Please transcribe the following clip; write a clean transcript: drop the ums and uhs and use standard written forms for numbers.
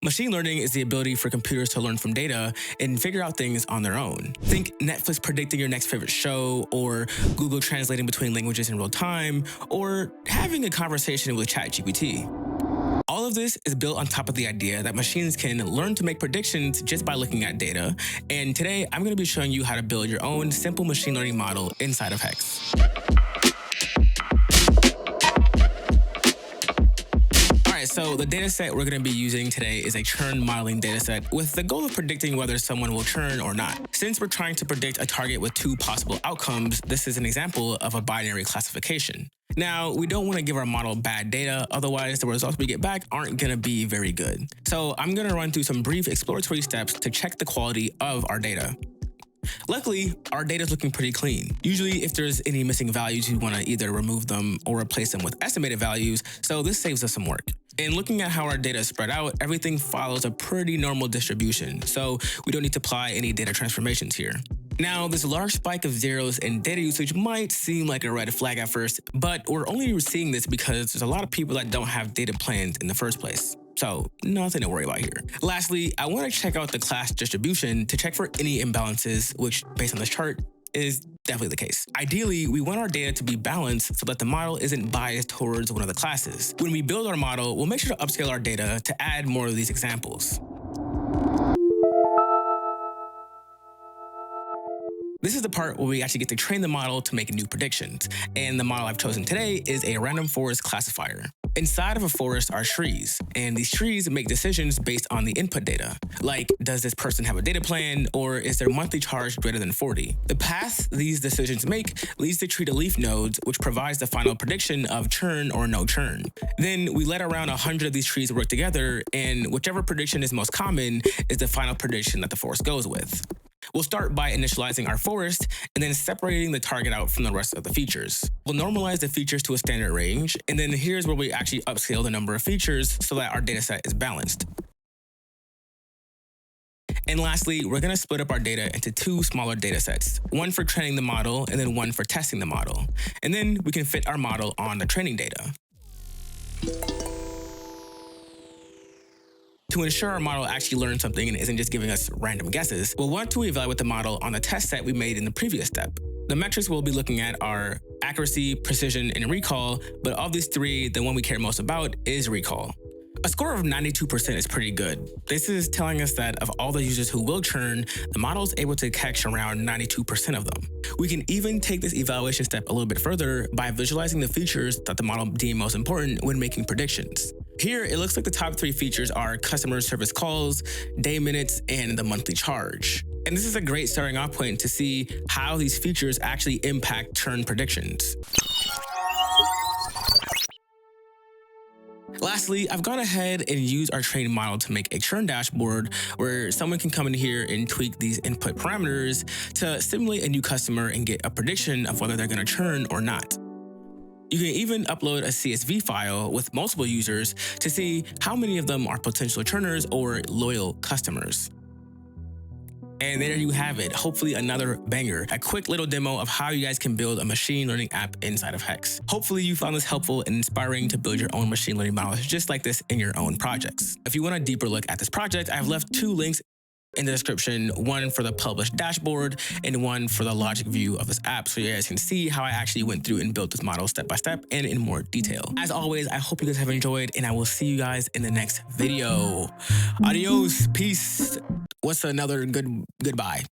Machine learning is the ability for computers to learn from data and figure out things on their own. Think Netflix predicting your next favorite show, or Google translating between languages in real time, or having a conversation with ChatGPT. All of this is built on top of the idea that machines can learn to make predictions just by looking at data. And today, I'm going to be showing you how to build your own simple machine learning model inside of Hex. So the dataset we're going to be using today is a churn modeling dataset with the goal of predicting whether someone will churn or not. Since we're trying to predict a target with two possible outcomes, this is an example of a binary classification. Now, we don't want to give our model bad data, otherwise the results we get back aren't going to be very good. So I'm going to run through some brief exploratory steps to check the quality of our data. Luckily, our data is looking pretty clean. Usually, if there's any missing values, you want to either remove them or replace them with estimated values, so this saves us some work. And looking at how our data is spread out, everything follows a pretty normal distribution, so we don't need to apply any data transformations here. Now, this large spike of zeros in data usage might seem like a red flag at first, but we're only seeing this because there's a lot of people that don't have data plans in the first place. So nothing to worry about here. Lastly, I want to check out the class distribution to check for any imbalances, which based on this chart is definitely the case. Ideally, we want our data to be balanced so that the model isn't biased towards one of the classes. When we build our model, we'll make sure to upscale our data to add more of these examples. This is the part where we actually get to train the model to make new predictions. And the model I've chosen today is a random forest classifier. Inside of a forest are trees, and these trees make decisions based on the input data. Like, does this person have a data plan, or is their monthly charge greater than 40? The path these decisions make leads the tree to leaf nodes, which provides the final prediction of churn or no churn. Then we let around 100 of these trees work together, and whichever prediction is most common is the final prediction that the forest goes with. We'll start by initializing our forest and then separating the target out from the rest of the features. We'll normalize the features to a standard range, and then here's where we actually upscale the number of features so that our dataset is balanced. And lastly, we're going to split up our data into two smaller datasets, one for training the model and then one for testing the model. And then we can fit our model on the training data. To ensure our model actually learns something and isn't just giving us random guesses, we'll want to evaluate the model on the test set we made in the previous step. The metrics we'll be looking at are accuracy, precision, and recall, but of these three, the one we care most about is recall. A score of 92% is pretty good. This is telling us that of all the users who will churn, the model is able to catch around 92% of them. We can even take this evaluation step a little bit further by visualizing the features that the model deems most important when making predictions. Here, it looks like the top three features are customer service calls, day minutes, and the monthly charge. And this is a great starting off point to see how these features actually impact churn predictions. Lastly, I've gone ahead and used our training model to make a churn dashboard where someone can come in here and tweak these input parameters to simulate a new customer and get a prediction of whether they're going to churn or not. You can even upload a CSV file with multiple users to see how many of them are potential churners or loyal customers. And there you have it, hopefully another banger, a quick little demo of how you guys can build a machine learning app inside of Hex. Hopefully you found this helpful and inspiring to build your own machine learning models just like this in your own projects. If you want a deeper look at this project, I've left two links in the description, one for the published dashboard and one for the logic view of this app, so you guys can see how I actually went through and built this model step by step and in more detail. As always, I hope you guys have enjoyed, and I will see you guys in the next video. Adios, peace. What's another goodbye?